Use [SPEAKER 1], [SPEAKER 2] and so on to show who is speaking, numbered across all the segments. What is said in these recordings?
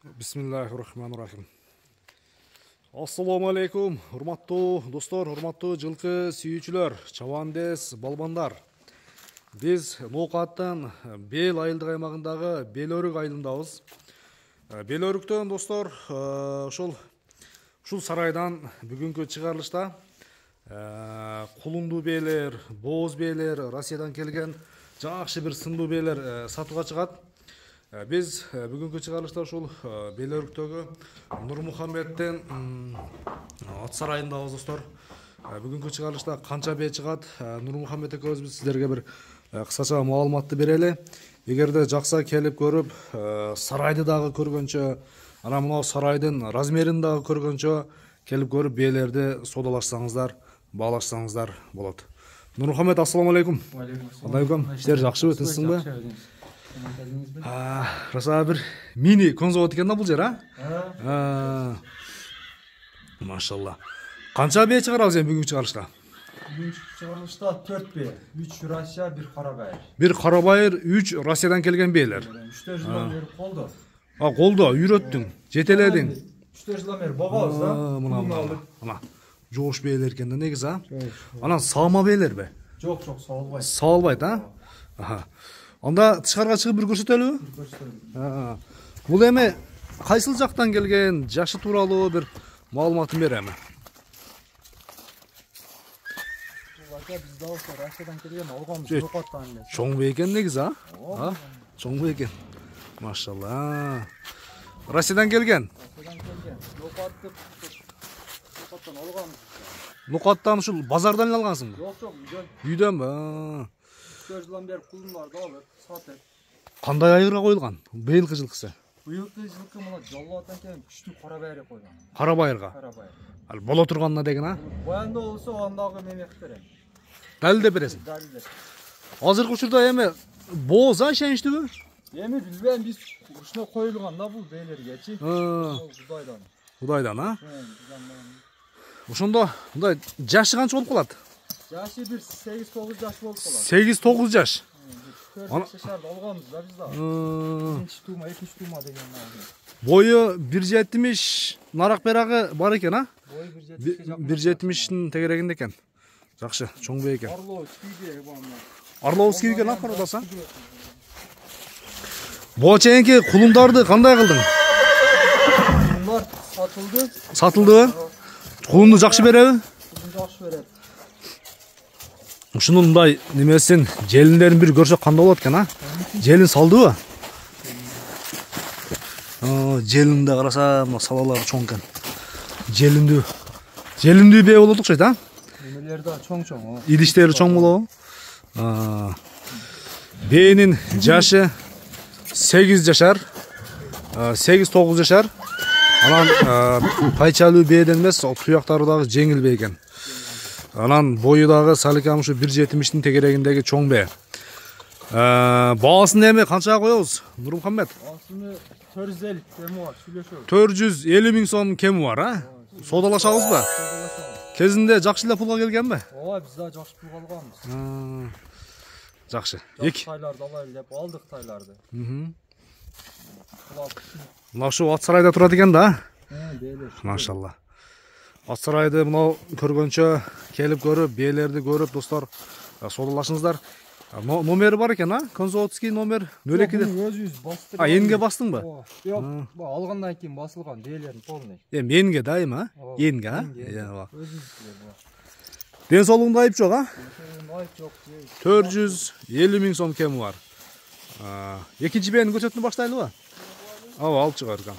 [SPEAKER 1] Bismillahirrahmanirrahim. Assalamu alaikum, hurmattуу достор, hurmattуу жылкы сүйүүчүлөр, чабандес, балбандар. Биз Ноокаттын Бел айылдык аймагындагы Белөрүк айылындабыз. Белөрүктөн достор, ушул сарайдан бүгүнкү чыгарылышта кулундуу бээлер, бооз бээлер, Россиядан келген жакшы бир сындуу бээлер сатууга чыгат. Biz bugünkü çıkarılışta ушул Белөрүктөгү Нурмухаммеддин ат сарайындабыз достор. Бүгүнкү чыгарылышта канча бээ чыгат, Нурмухаммед экөөбүз биз сиздерге бир кысача маалыматты берели. Эгерде жакса келип көрүп, сарайды дагы көргөнчө, ана мына сарайдын размерин дагы көргөнчө келип көрүп бээлерди содалашсаңыздар, баалашсаңыздар болот. Нурмухаммед, ассаламу алейкум.
[SPEAKER 2] Алейкум.
[SPEAKER 1] Иштер жакшыбы, тынчсыңбы? Раса бир мини конзавод экен да бул жер, Машалла. Канча бээ чыгарабыз эми бүгүнкү чыгарылышта?
[SPEAKER 2] Бүгүнкү чыгарылышта 4 бээ, 3 Россия, 1 карабайыр.
[SPEAKER 1] 1 карабайыр, 3 Россиядан келген бээлер.
[SPEAKER 2] 3 жылдан бери колдо.
[SPEAKER 1] Колдо үйрөттүң, жетеледиң.
[SPEAKER 2] 3 жылдан бери багабыз да.
[SPEAKER 1] Мына жоош бээлер экен да негизи, Анан саама бээлерби?
[SPEAKER 2] Жок, саалбайт.
[SPEAKER 1] Саалбайт, Анда тышкарга чыгып бир көрсөтөлүбү? Бул эми кайсыл жактан келген, жашы тууралуу бир маалыматын бер эми.
[SPEAKER 2] Бул ака биз да ошо Россиядан келген алганбыз, Ноокаттан эле.
[SPEAKER 1] Чоң бээ экен негизи, Чоң бээ экен. Машалла. Россиядан келген.
[SPEAKER 2] Ноокаттан алганбыз.
[SPEAKER 1] Ноокаттан ушул базардан эле алгансыңбы?
[SPEAKER 2] Жок,
[SPEAKER 1] Үйдөнбү?
[SPEAKER 2] 4 жылдан бери кулундарды алып, сатып.
[SPEAKER 1] Кандай айырга коюлган? Быйылкы жылкысы.
[SPEAKER 2] Быйылкы жылкы мына жаллаттан келген күчтүү карабайыр койгон.
[SPEAKER 1] Карабайырга. Ал боло турганына деген,
[SPEAKER 2] Баянда болсо андагы мемек берем.
[SPEAKER 1] Далилдеп бересиң.
[SPEAKER 2] Далилдеп.
[SPEAKER 1] Азыркы учурда эми бооз ишеничтүүбү?
[SPEAKER 2] Эми билбейм, биз ушуна коюлган да бул бээлергечи.
[SPEAKER 1] Кудайдан, Ошондо мындай жашы канча болуп калат?
[SPEAKER 2] Жашы бир 8-9 жаш болуп калат.
[SPEAKER 1] 8-9 жаш.
[SPEAKER 2] 4 жашарды алганбыз да биз да. Биринчи туума, экинчи туума деген алдым.
[SPEAKER 1] Бою 1.70 нарак берагы бар экен,
[SPEAKER 2] Бою 1.70
[SPEAKER 1] 1.70-тин тегерегинде экен. Жакшы, чоң бээ экен.
[SPEAKER 2] Орловский
[SPEAKER 1] экен, карадаса. Бу чейинки кулундарды кандай кылдың?
[SPEAKER 2] Кулундар сатылды.
[SPEAKER 1] Сатылдыбы? Кулунду жакшы береби?
[SPEAKER 2] Жакшы берет.
[SPEAKER 1] Ушунун мындай немесин, желиндерин бир көрсөк кандай болот экен, Желин салдыбы? Желинде караса, мына салалары чоң экен. Желиндүү бээ болот окшойт,
[SPEAKER 2] Немелер да чоң-чоң.
[SPEAKER 1] Идиштери чоң болобу? Бээнин жашы 8 жашар, 8-9 жашар. Анан пайчалуу бээден эмес, туяктары дагы жеңил бээ экен. Анан бою дагы саликам ушу 1.70-тин тегерегиндеги чоң бээ. Баасын эми канчага коебуз, Нурмухаммед?
[SPEAKER 2] Баасыны 450 кеми бар, сүйлөшөбүз.
[SPEAKER 1] 450 миң сом кеми бар, Содалашабызбы? Кезинде жакшы эле пулга келгенби?
[SPEAKER 2] Ооба, биз да жакшы пулга алганбыз.
[SPEAKER 1] Жакшы.
[SPEAKER 2] Тайларды алайлы деп алдык тайларды.
[SPEAKER 1] Мына ушу ат сарайда турат экен да?
[SPEAKER 2] Бээлер.
[SPEAKER 1] Машалла. Ат сарайды мына көргөнчө келип көрүп, бээлерди көрүп, достор, содалашыңыздар. Номери бар экен, Конзаводский номер 02-де.
[SPEAKER 2] Өзүбүз бастырып.
[SPEAKER 1] Энге бастыңбы?
[SPEAKER 2] Жок, алгандан кийин басылган бээлерин полный.
[SPEAKER 1] Энге дайыма? Энге,
[SPEAKER 2] Өзүбүз.
[SPEAKER 1] Ден соолугунда айып жок,
[SPEAKER 2] Айып жок.
[SPEAKER 1] 450 миң сом кеми бар. Экинчи бээни көрсөтүп баштайлыбы? Алып чыгарган.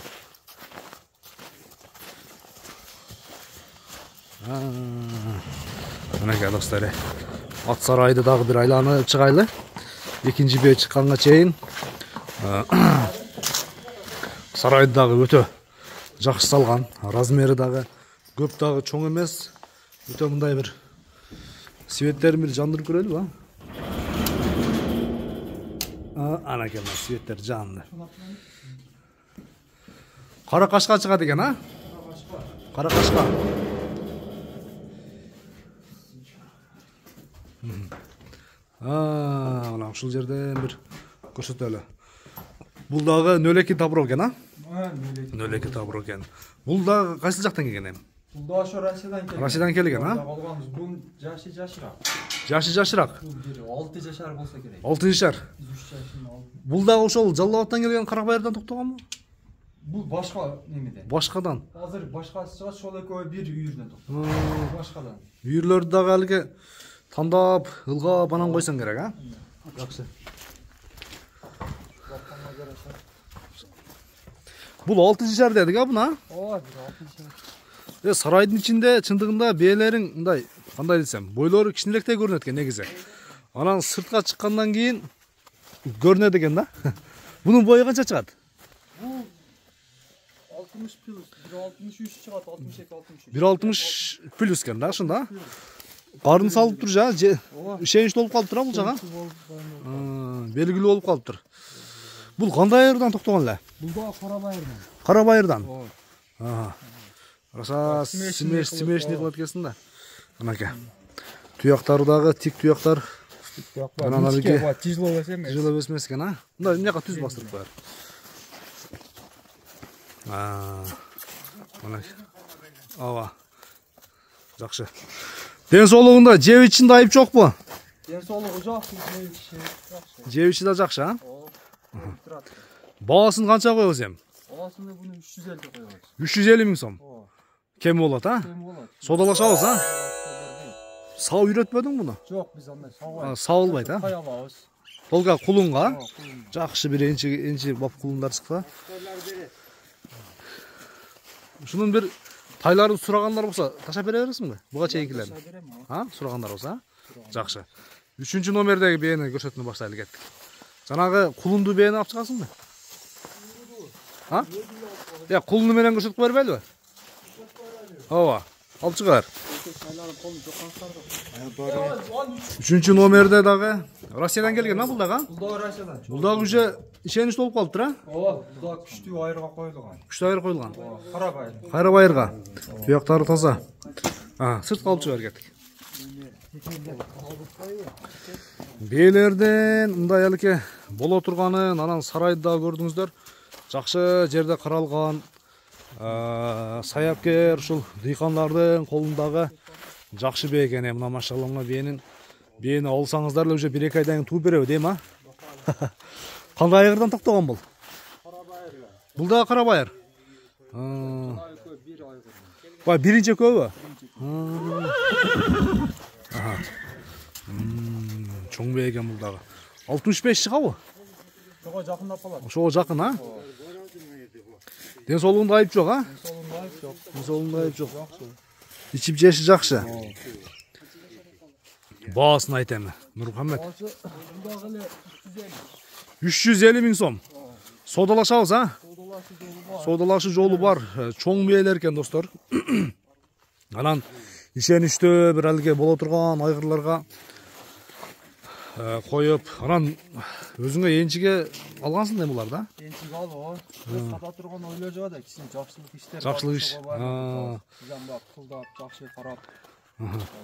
[SPEAKER 1] Мынакей достор, ат сарайды дагы бир айланып чыгайлы. Экинчи бээ чыкканга чейин сарайды дагы өтө жакшы салган, размери дагы көп дагы чоң эмес. Өтө мындай бир светтерин бир жандырып көрөлүбү, Анакей светтер жанды. Кара кашка чыгат экен, Кара кашка. Мына ушул жерден бир көрсөтөлү. Бул дагы 02 табыр экен, 02 табыр екен. Бұл да қайсы жақтан келген ем?
[SPEAKER 2] Бұл да ошо Россиядан келген.
[SPEAKER 1] Россиядан келген, а?
[SPEAKER 2] Алганбыз. Бул жашы жашыраак.
[SPEAKER 1] Жашы жашыраак.
[SPEAKER 2] Бул 6 жашар болса керек.
[SPEAKER 1] 6 жашар.
[SPEAKER 2] 3 жашын алды.
[SPEAKER 1] Бұл да ошол Жалал-Абадтан келген Карабайырдан токтогонбу?
[SPEAKER 2] Бул башка немеден.
[SPEAKER 1] Башкадан.
[SPEAKER 2] Азыр башкасы чыгат, ошол экөө бир үйүрдөн токтогон. Башкадан.
[SPEAKER 1] Үйүрлөрдү дагы алги тандап, ылгап анан койсоң керек, а? Жакшы. Бул 6 жашар дедик, а буна?
[SPEAKER 2] Ооба, 6 жашар.
[SPEAKER 1] Сарайдын ичинде чындыгында бээлерин мындай, кандай десем, бойлору кичинерээктей көрүнөт экен негизи. Анан сыртка чыккандан кийин көрүнөт экен да. Бунун бою канча чыгат?
[SPEAKER 2] Бул 60 плюс, 163 чыгат, 62, 63.
[SPEAKER 1] 160 плюс экен да, ушунда. Карын салып тур жа, ишеничтүү болуп калыптыр бул жага. Белгилүү болуп калыптыр. Бул кандай айырдан токтогон эле?
[SPEAKER 2] Бул да Карабайырдан.
[SPEAKER 1] Карабайырдан.
[SPEAKER 2] Ооба.
[SPEAKER 1] Раса смешный кылып кетсин да. Анаке. Туяктары дагы тик туяктар. Анан алги
[SPEAKER 2] тяжело эсеме.
[SPEAKER 1] тяжело эсмес экен, а? Мындай эмне түз бастырып коер. Анаке. Ооба. Жакшы. Ден соолугунда жеп ичинде айып жокпу?
[SPEAKER 2] Ден соолугу жакшы,
[SPEAKER 1] жеп ичи да жакшы, а?
[SPEAKER 2] Ооба.
[SPEAKER 1] Баасын канча коебуз эми?
[SPEAKER 2] Баасыны буну 350 коебуз.
[SPEAKER 1] 350 миң сом.
[SPEAKER 2] Ооба.
[SPEAKER 1] Кем болот, а?
[SPEAKER 2] Кем болот.
[SPEAKER 1] Содалашабыз, а? Сау үйрөтпөдүң буну?
[SPEAKER 2] Жок, биз андай сабайбыз.
[SPEAKER 1] Сабылбайт, а?
[SPEAKER 2] Каябабыз.
[SPEAKER 1] Толга кулунга?
[SPEAKER 2] Ооба, кулун.
[SPEAKER 1] Жакшы бир энчи бап кулундар чыкса. Ушунун бир тайларын сурагандар болсо, ташап бере бересиңби? Буга чейинкилерин. А? Сурагандар болсо, а? Жакшы. 3-чү номердеги бээни көрсөтүүнү баштайлы кеттик. Жанагы кулунду бээни алып чыгасыңбы? А? Я, кулуну менен көрсөтүп кое бербейлиби? Ооба. Алып чыгар. 3-чү номерде дагы Россиядан келген, а бул дагы?
[SPEAKER 2] Бул да Россиядан.
[SPEAKER 1] Бул дагы уже ишеничтүү болуп калыптыр, а?
[SPEAKER 2] Ооба, бул да күчтүү айырга коюлган.
[SPEAKER 1] Күчтүү айыр коюлган.
[SPEAKER 2] Карабайыр.
[SPEAKER 1] Карабайырга. Туяктары таза. Сыртка алып чыгар кеттик. Бээлерден мындай алке боло турганын, анан сарайды да көрдүңүздөр. Жакшы жерде каралган. Саяпкер ушул дыйкандардын колундагы жакшы бээ экен. Мына машалла мына бээни алсаңыздар эле уже 1-2 айдан кийин тууп береби дейм, а? Кандай айырдан токтогон бул?
[SPEAKER 2] Карабайырга.
[SPEAKER 1] Бул да карабайыр. Бай биринчи экөөбү? Чоң бээ экен бул дагы. 65 чыгабы?
[SPEAKER 2] Ошого жакындап калат.
[SPEAKER 1] Ошого жакын, а? Ден соолугунда айып жок, а?
[SPEAKER 2] Ден соолугунда айып жок.
[SPEAKER 1] Ден соолугунда айып жок. Ичип жеши жакшы. Баасын айт эми, Нурмухаммед.
[SPEAKER 2] Бул дагы эле
[SPEAKER 1] 350 миң сом. Содалашабыз, а? Содалашы жолу бар. Чоң бээлер экен, достор. Анан ишеничтүү бир алге боло турган айгырларга коюп, анан өзүңө энчиге алгансың да булар да?
[SPEAKER 2] Энчиге алып, ката турган ойлор жок да, кичине жакшылык иштер.
[SPEAKER 1] Жакшылык иш.
[SPEAKER 2] Bizden bak kıldap, жақсы қарап.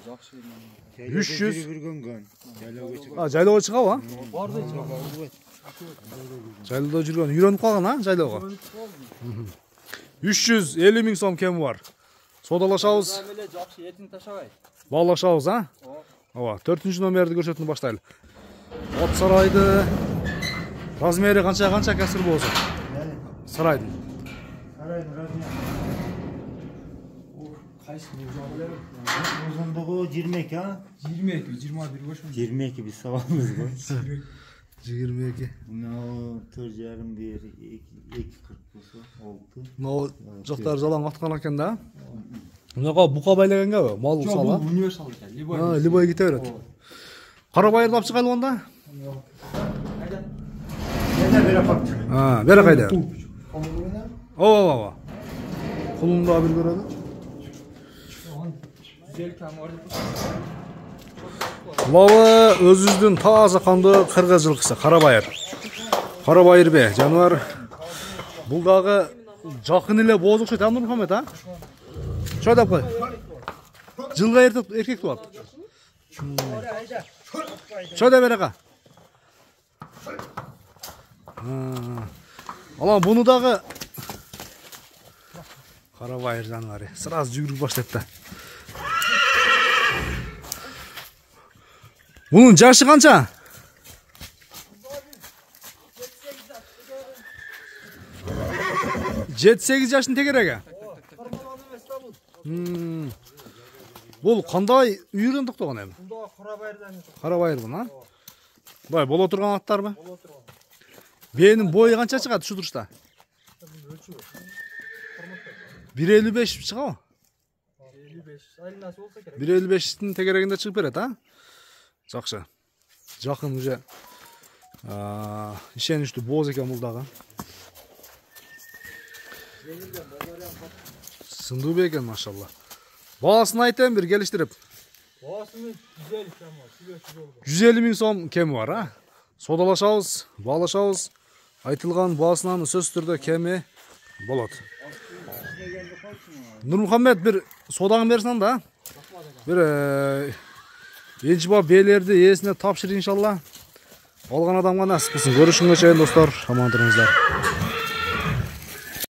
[SPEAKER 2] Жақсы.
[SPEAKER 1] 300
[SPEAKER 3] жүргөнгөн.
[SPEAKER 1] жайлоого чыгабы, а?
[SPEAKER 2] Барды
[SPEAKER 1] Жайлоодо жүргөн, үйрөнүп калган, а? Жайлоого. 350 миң сом кеми бар. Содалашабыз.
[SPEAKER 2] Жақсы етин ташабай.
[SPEAKER 1] Баалашабыз, а? Ооба, 4-чү номерди көрсөтүүнү баштайлы. От сарайды размери канча кесир болсун? Сарайдын.
[SPEAKER 3] Сарайдын размери.
[SPEAKER 2] Кайсы
[SPEAKER 3] Узундугу 22, а?
[SPEAKER 2] 22, 21 boş mu?
[SPEAKER 3] 22 biz sabahımız bu.
[SPEAKER 1] 22.
[SPEAKER 3] Bunu 4,5 bir 2,40 болсо 6.
[SPEAKER 1] Мына жактар жалаң аткан экен да. Мынага бука байлагангабы? Мал сала.
[SPEAKER 2] Bu универсал ekan.
[SPEAKER 1] Любой кете берет. Карабайырды алып чыгайлы онда?
[SPEAKER 3] Yana bere bak.
[SPEAKER 1] Бери кайда? Ооба. Кулунда бир көрөдү.
[SPEAKER 2] Güzel kamar.
[SPEAKER 1] Малы өзүбүздүн таза кандуу кыргыз жылкысы Карабайыр. Карабайыр бе, жаныбар. Бул дагы жакын эле бооз окшойт, Нурмухаммед, а? Чой деп кой. Жылга эркек туат. Чой деп берека. Алам буну дагы Карабайыр жаныбары. Сразу жүгүрүп баштапты. Bunun жашы канча? 7-8 жаштын тегереги. Бул кандай үйрөн токтогон эми?
[SPEAKER 2] Бunda Карабайырдан.
[SPEAKER 1] Карабайырдын, а? Бай боло турган аттарбы?
[SPEAKER 2] Боло турган.
[SPEAKER 1] Бээнин бою канча чыгат ушу турушта? 1.55 чыгабы?
[SPEAKER 2] 55. Айлнасы болса керек.
[SPEAKER 1] 1.55'tin тегерегинде чыгып берет, а? Жакшы. Жакын уже ишеничтүү бооз экен бул дагы. Сындуу экен, машалла. Баасын айтайын бир келиштирип.
[SPEAKER 2] Баасының 150 сом бар.
[SPEAKER 1] 150 миң сом кеми бар, а? Содалашабыз, баалашабыз. Айтылган баасынан сөзсүз түрдө кеми болот. Нурмухаммед бир содагын берсин да. Бир энчиба бээлерди ээсине тапшыр иншалла. Алган адамга насип кылсын. Көрүшүнгө чейин достор, аман туруңуздар.